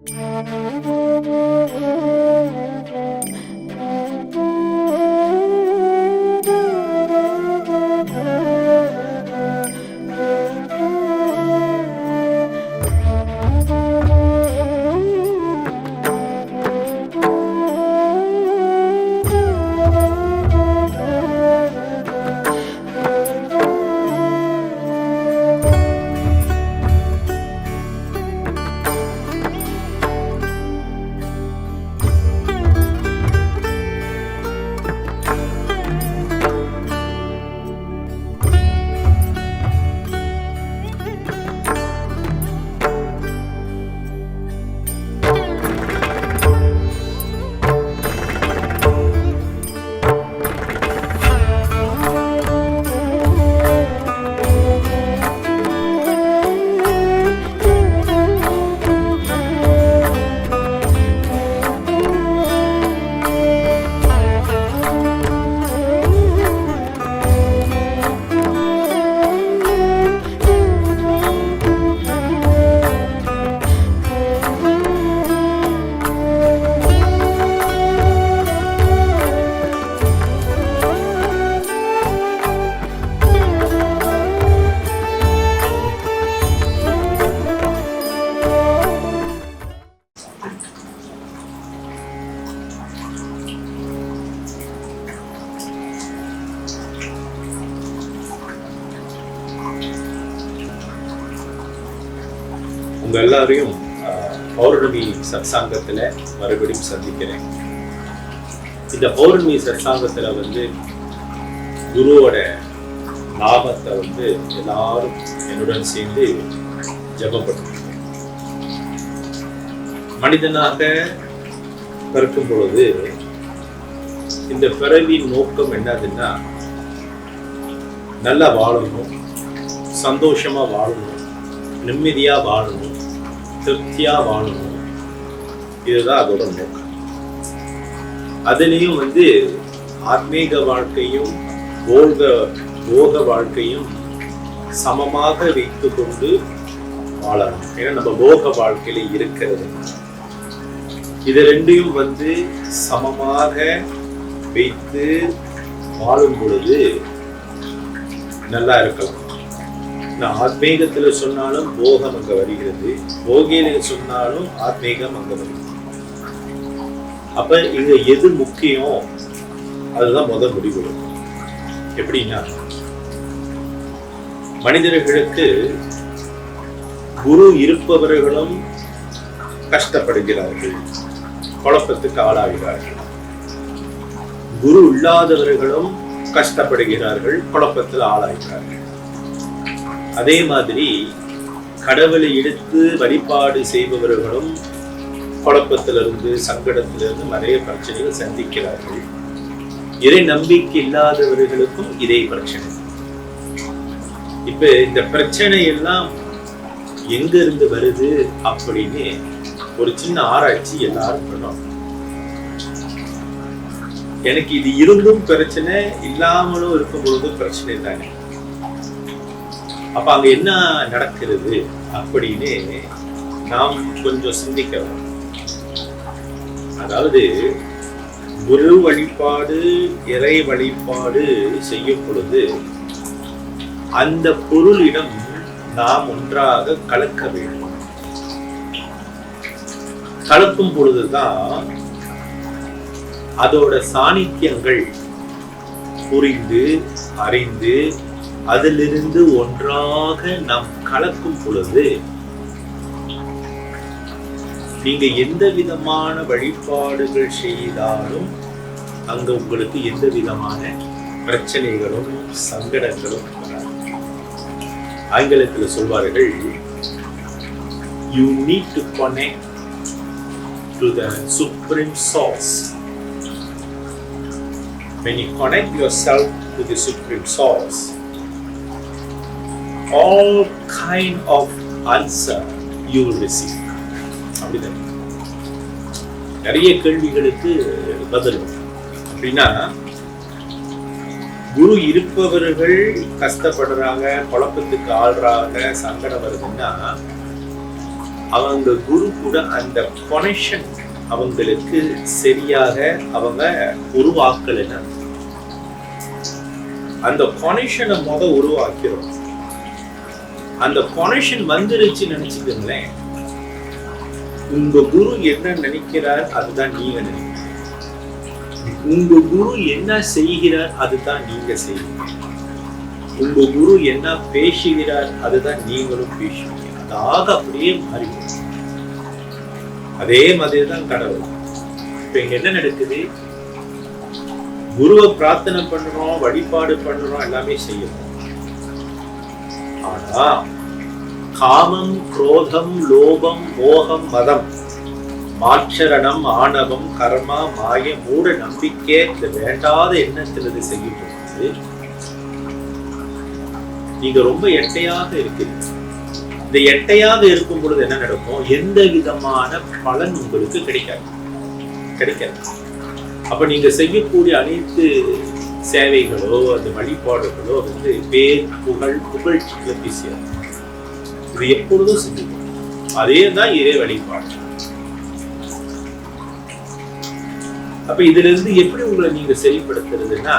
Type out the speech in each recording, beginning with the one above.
உங்க எல்லாரையும் பௌர்ணமி சத்சாங்கத்துல மறுபடியும் சந்திக்கிறேன். இந்த பௌர்ணமி சத்சாங்கத்துல குருவோட நாமத்தை எல்லாரும் என்னுடன் சேர்ந்து ஜபம் பண்ணுங்க. மனிதனாக பிறக்கும் பொழுது இந்த பிறவியின் நோக்கம் என்னதுன்னா, நல்லா வாழணும், சந்தோஷமா வாழணும், நிம்மதியா வாழணும், திருப்தியா வாழணும். இதுதான் அதோட நோக்கம். அதுலயும் ஆத்மீக வாழ்க்கையும் போக வாழ்க்கையும் சமமாக வைத்து கொண்டு வாழணும். ஏன்னா நம்ம போக வாழ்க்கையில இருக்கிறது இது ரெண்டையும் சமமாக வைத்து வாழும் பொழுது நல்லா இருக்கலாம். நான் ஆத்மீகத்துல சொன்னாலும் போகம் அங்க வருகிறது, போகியில சொன்னாலும் ஆத்மீகம் அங்க வருகிறது. அப்ப இங்க எது முக்கியம் அதுதான் முதல் முடிவு. எப்படின்னா, மனிதர்களுக்கு குரு இருப்பவர்களும் கஷ்டப்படுகிறார்கள், குழப்பத்துக்கு ஆளாகிறார்கள். குரு இல்லாதவர்களும் கஷ்டப்படுகிறார்கள், குழப்பத்தில் ஆளாகிறார்கள். அதே மாதிரி கடவுளை எடுத்து வழிபாடு செய்பவர்களும் குழப்பத்திலிருந்து சங்கடத்திலிருந்து நிறைய பிரச்சனைகள் சந்திக்கிறார்கள். இறை நம்பிக்கை இல்லாதவர்களுக்கும் இதே பிரச்சனை. இப்ப இந்த பிரச்சனை எல்லாம் எங்க இருந்து வருது அப்படின்னு ஒரு சின்ன ஆராய்ச்சி எல்லாரும் பண்ணணும். எனக்கு இது இருந்தும் பிரச்சனை, இல்லாமலும் இருக்கும் பொழுது பிரச்சனை தானே. அப்ப அங்க என்ன நடக்கிறது அப்படின்னு நாம் கொஞ்சம் சிந்திக்கலாம். அதாவது குரு வழிபாடு, இறை வழிபாடு செய்யும் பொழுது அந்த பொருளிடம் நாம் ஒன்றாக கலக்க வேண்டும். கலக்கும் பொழுதுதான் அதோட சாநித்தியங்கள் புரிந்து அறிந்து அதிலிருந்து ஒன்றாக நாம் கலக்கும் பொழுது நீங்க எந்த விதமான வழிபாடுகள் செய்தாலும் அங்க உங்களுக்கு எந்த விதமான பிரச்சனைகளும் சங்கடங்களும் வராது. ஆங்கிலத்தில் சொல்வார்கள், you need to connect to the supreme source. When you connect yourself to the supreme source, all kind of answer you will receive. அப்படிதான் நிறைய கேள்விகளுக்கு பதில். அப்படின்னா குரு இருப்பவர்கள் கஷ்டப்படுறாங்க, குழப்பத்துக்கு ஆள்றாங்க, சங்கடம் வருதுன்னா அவங்க குரு கூட அந்த கனெக்ஷன் அவங்களுக்கு சரியாக அவங்க உருவாக்கலைன்னா, அந்த கனெக்ஷனை உருவாக்கிறோம். அந்த கனெக்ஷன் வந்துருச்சு நினைச்சுக்கோங்களேன், உங்க குரு என்ன நினைக்கிறார் அதுதான் நீங்க நினைக்கிறீங்க. உங்க குரு என்ன செய்கிறார் அதுதான் நீங்க செய்வீங்க. உங்க குரு என்ன பேசுகிறார் அதுதான் நீங்களும் பேசுவீங்க. அதாக அப்படியே மாறிடும். அதே மாதிரிதான் கடவுள். இப்ப இங்க என்ன நடக்குது? குருவை பிரார்த்தனை பண்றோம், வழிபாடு பண்றோம், எல்லாமே செய்யணும். ஆனா காமம், குரோதம், லோபம், மோகம், மதம், மாற்றரணம், ஆணவம், கர்மா, மாய, மூட நம்பிக்கை, இந்த வேண்டாத எண்ணத்திலிருந்து செய்யும் பொழுது நீங்க ரொம்ப எட்டையாக இருக்கிறீங்க. இந்த எட்டையாக இருக்கும் பொழுது என்ன நடக்கும்? எந்த விதமான பலன் உங்களுக்கு கிடைக்காது. அப்ப நீங்க செய்யக்கூடிய அனைத்து சேவைகளோ அந்த வழிபாடுகளோ பேர், புகழ்ச்சிகளை பேசியாது. இது எப்பொழுதும் செஞ்சுக்கணும். அதே தான் இறை வழிபாடு. அப்ப இதுல இருந்து எப்படி உங்களை நீங்க சரிப்படுத்துறதுன்னா,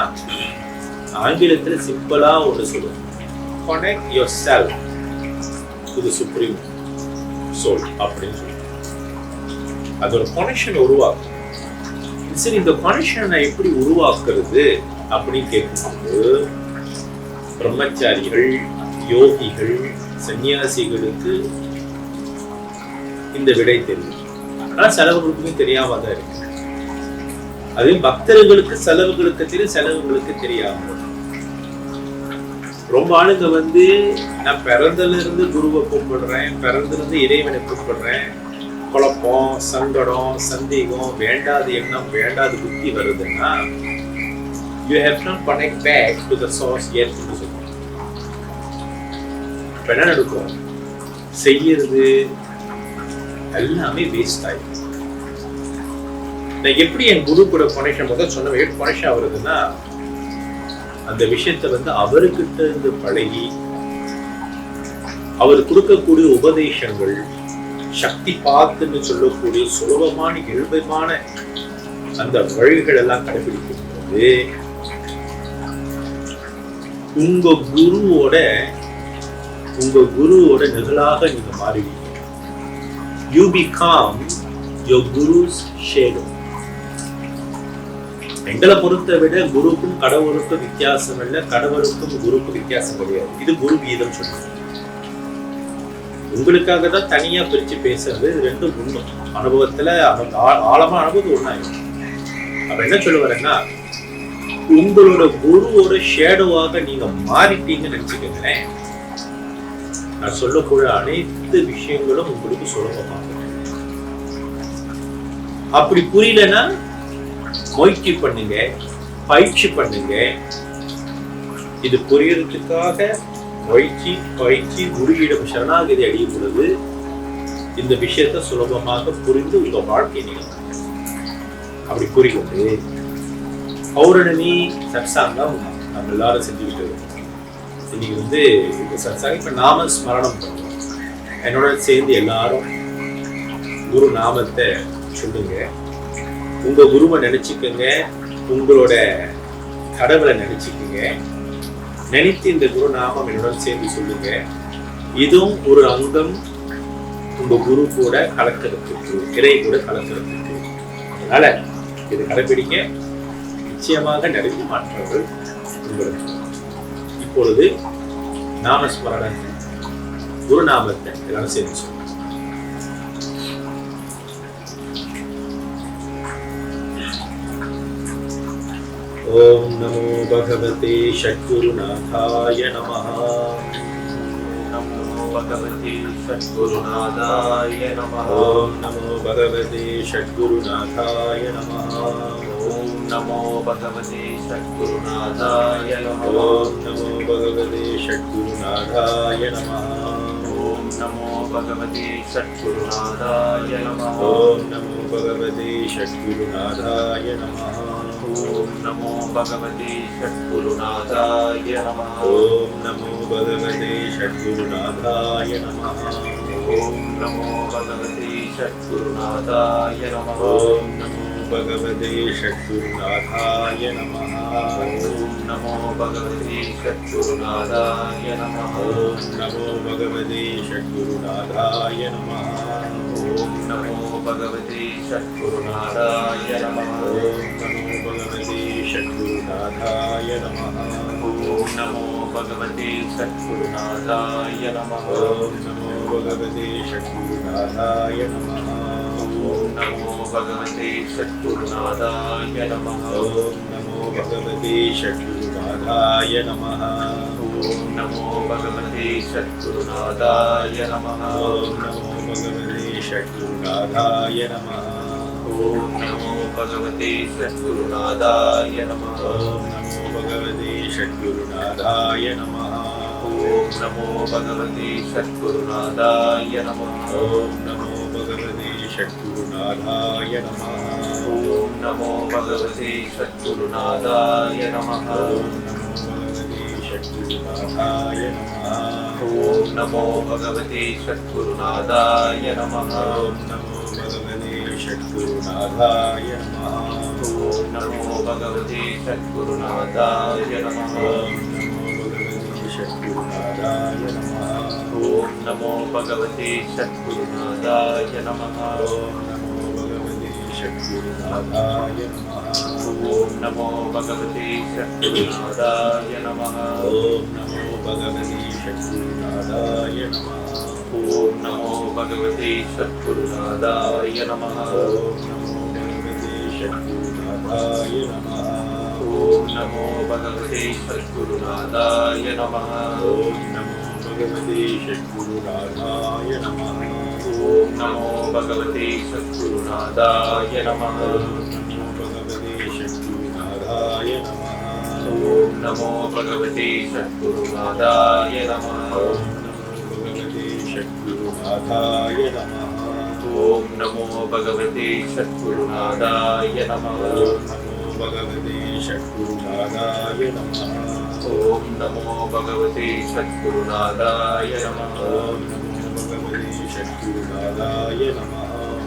ஆங்கிலத்துல சிம்பிளா ஒண்ணு சொல்லுவோம், connect yourself to the supreme soul அப்படின்னு சொல்லுவோம். அது ஒரு கனெக்ஷன் உருவாக்கும். சரி, இந்த கனெக்ஷனை எப்படி உருவாக்குறது அப்படின்னு கேட்கும்போது, பிரம்மச்சாரிகள், யோகிகள், சன்னியாசிகளுக்கு இந்த விடை தெரியும். ஆனா செலவுகளுக்குமே தெரியாம தான் இருக்கு. அதே பக்தர்களுக்கு செலவுகளுக்கு தெரியும், செலவுகளுக்கு தெரியாம. ரொம்ப ஆளுங்க நான் பிறந்தல இருந்து குருவை கூப்பிடுறேன், பிறந்தல இருந்து இறைவனை கூப்பிடுறேன், குழப்பம், சங்கடம், சந்தேகம், வேண்டாத எண்ணம், வேண்டாத புத்தி வருதுன்னா, you have not connect back to the source yet. என்ன நடக்கும்? செய்யறது எல்லாமே வேஸ்ட் ஆயிடும். நான் எப்படி என் குரு கூட கனெக்ஷன் சொன்ன கனெக்ஷன் ஆகுறதுன்னா, அந்த விஷயத்த அவர்கிட்ட இருந்து பழகி, அவர் கொடுக்கக்கூடிய உபதேசங்கள், சக்தி பாத்துன்னு சொல்லக்கூடிய சுலபமான எளிமையான அந்த வழிகள் எல்லாம் கடைபிடிக்கும் போது உங்க குருவோட நிழலாக நீங்க மாறிடுவீங்க. You become your guru's shadow. எங்களை பொறுத்த விட குருக்கும் கடவுளுக்கும் வித்தியாசம் இல்லை, கடவுளுக்கும் குருக்கும் வித்தியாசம் கிடையாது. இது குரு கீதம் சொல்லுங்க. உங்களுக்காக தான் தனியா பிரிச்சு பேசுறது. ரெண்டும் உண்மை. அனுபவத்துல ஆழமா அனுபவம் ஒண்ணாயிடும். அப்ப என்ன சொல்லுவாருன்னா, உங்களோட குருவோட ஷேடோவாக நீங்க மாறிட்டீங்கன்னு நினைச்சுக்கங்களேன், நான் சொல்லக்கூடிய அனைத்து விஷயங்களும் உங்களுக்கு சுலபமாக. அப்படி புரியலன்னா முயற்சி பண்ணுங்க, பயிற்சி பண்ணுங்க. இது புரியறதுக்காக பயிற்சி குருவிடம் சரணாகதி அடையும் பொழுது இந்த விஷயத்தை சுலபமாக புரிந்து உங்க வாழ்க்கை நீங்க அப்படி புரிகிறது. பௌர்ணமி சத்சங்கம் நம்ம எல்லாரும் செஞ்சுக்கிட்டு இருக்கோம். இன்னைக்கு இந்த சத்சங்கம் இப்ப நாம ஸ்மரணம் பண்ணுவோம். என்னோட சேர்ந்து எல்லாரும் குரு நாமத்தை சொல்லுங்க. உங்க குருவை நினைச்சுக்கோங்க, உங்களோட கடவுளை நினைச்சுக்கோங்க. நினைத்து இந்த குரு நாமம் என்னோட சேர்ந்து சொல்லுங்க. இதுவும் ஒரு அங்கம் உங்க குரு கூட கலக்கிறதுக்கு, இறை கூட கலக்கிறதுக்கு. அதனால இது கடைபிடிக்க நிச்சயமாக நிறைய மாற்றங்கள் உங்களுக்கு. இப்பொழுது நாமஸ்மரணத்தை, குரு நாமத்தை எல்லாரும் சேர்ந்து சொல்லுங்க. ஓம் நமோ பகவதே சத்குருநாதாய நமஹ. நமோ பகவதே சத்குருநாதாய நமஹ. ஓம் நமோ பகவதே சத்குருநாதாய நமஹ. ஓம் நமோ பகவதே சத்குருநாதாய நமஹ. ஓம் நமோ பகவதே சத்குருநாதாய நமஹ. ஓம் நமோ பகவதே சத்குருநாதாய நமஹ. ஓம் நமோ பகவதே சத்குருநாதாய நமஹ. ஓம் நமோ பகவதே சத்குருநாதாய நமஹ. ஓம் நமோ பகவதே சத்குருநாதாய நமஹ. ஓம் நமோ பகவதி சத்குருநாதாய நமः. ஓம் நமோ பகவதே சத்குருநாதாய நமः. ஓம் நமோ பகவதி சத்குருநாதாய நமः. ஓம் நமோ பகவதே சத்குருநாதாய நமः. ஓம் நமோ பகவதி சத்குருநாதாய நமः. ஓம் நமோ பகவதே சத்குருநாதாய நமः. ஓம் நமோ பகவதி சத்குருநாதாய நமः. ஓம் நமோ பகவதே சத்குருநாதாய நமः. ஓம் நமோ பகவதி சத்குருநாதாய நமः. ஓம் நமோ பகவதே சத்குருநாதாய நமः. ஓம் நமோ பகவதி சத்குருநாதாய நமः. ஓம் நமோ பகவதே சத்குருநாதாய நமः. ஓம் நமோ பகவதி சத்குருநாதாய நமः. ஓம் நமோ பகவதே சத்குருநாதாய நமः. ஓம் நமோ பகவதி சத்குருநாதாய நமः. ஓம் நமோ பகவதே சத்குருநாதாய நமः. ஓம் நமோ பகவதி சத்குருநாதாய நமः. ஓம் நமோ பகவதே சத்குருநாதாய நமः. ஓம் நமோ பகவதி சத்குருநாதாய நமः. ஓம் நமோ பகவதே சத்குருநாதாய நமः. ஓம் நமோ பகவதி சத்குருநாதாய நமः. ஓம் நமோ பகவதே சத்குருநாதாய நமः. ஓம் நமோ பகவதி சத்குருநாதாய நமः. ஓம் நமோ பகவதே சத்குருநாதாய நமः. ஓம் நமோ பகவதி சத்குருநாதாய நமः. ஓம் நமோ பகவதே சத்குருநாதாய நமः.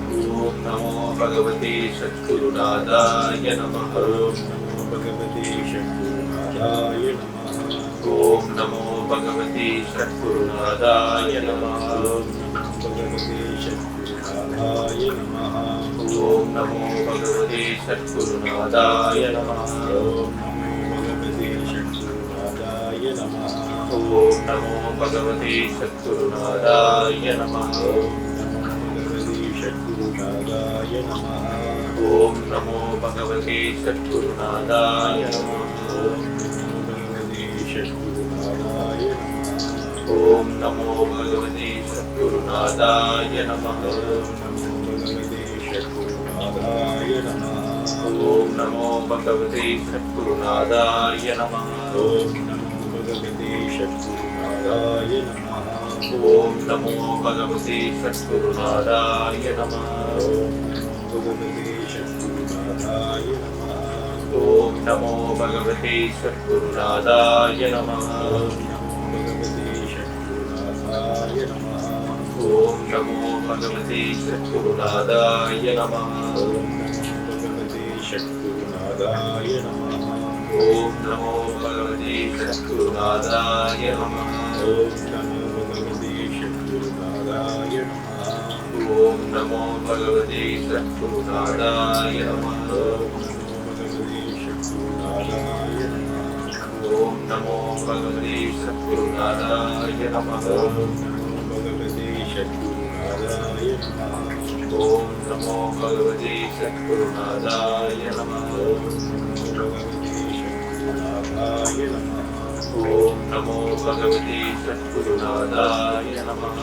ஓம் நமோ பகவதி சத்குருநாதாய நமः. ஓம் நமோ பகவதே சத்குருநாதாய நமः. ஓம் நமோ பகவதி சத்குருநாதாய நமः. ஓம் நமோ பகவதே சத்குருநாதாய நமः. ஓம் நமோ பகவதி சத்குருநாதாய நமः. ஓம் நமோ பகவதே சத்குருநாதாய நமः. ஓம் நமோ பகவதி சத்குருநாதாய நமः. ஓம் நமோ பகவதி சத்குருநாதாய நமः. ஓம் நமோ பகவதி சத்குருநாதாய நமः. ஓம் நமோ பகவதி சத்குருநாதாய நமः. ஓம் நமோ பகவதி சத்குருநாதாய நமः. ஓம் நமோ பகவதி சத்குருநாதாய நமः. ஓம் நமோ பகவதி சத்குருநாதாய நமः. ஓம் நமோ பகவதி சத்குருநாதாய நமः. ஓம் நமோ பகவதி சத்குருநாதாய நமः. ஓம் நமோ பகவதி சத்குருநாதாய நமः. ஓம் நமோ பகவதி சத்குருநாதாய நமः. ஓம் நமோ பகவதி சத்குருநாதாய நமः.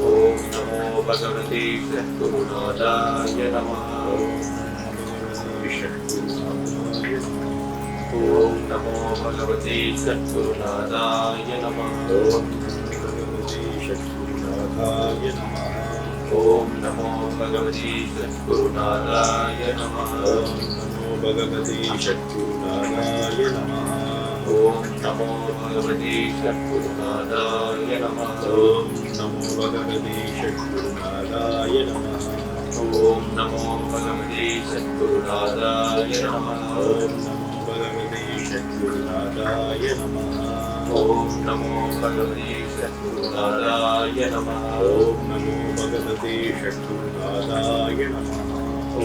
ஓம் நமோ பகவதி சத்குருநாதாய நமः. ஓம் நமோ பகவதி சத்குருநாதாய நமः. ஓம் நமோ பகவதி சத்குருநாதாய நமः. ஓம் நமோ பகவதி சத்குருநாதாய நமः. பகவதி சத்குருநாதாய நமः. ஓம் நமோ பகவதி சத்குருநாதாய நமः ஓம் நமோ பகவதி சத்குருநாதாய நமः ஓம் நமோ பகவதி சத்குருநாதாய நமः ஓம் நமோ பகவதி சத்குருநாதாய நமः ஓம் நமோ பகவதி சத்குருநாதாய நமः ஓம் நமோ பகவதி சத்குருநாதாய நமः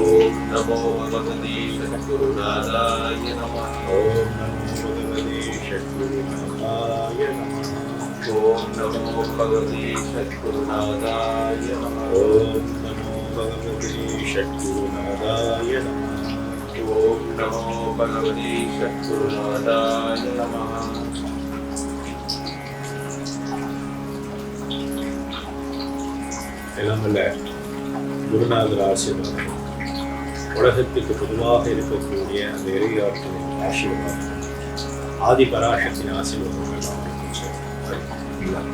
ஓம் நமோ பகவதி சத்குருநாதாய நமः ஓம் நமோ பகவதி சத்குருநாதாய நமः ஓம் நமோ பகவதி சத்குருநாதாய நமः ஓம் நமோ பகவதி சத்குருநாதாய நமः ஓம் நமோ பகவதி சத்குருநாதாய நமः எல்லாம் வல்ல குருநாதர் ஆசீர்வாதம், உலகத்துக்கு பொதுவாக இருக்கக்கூடிய அந்த இறையாற்றலின் ஆசீர்வாதம், ஆதி பராசக்தியின் ஆசீர்வாதம் எல்லாம்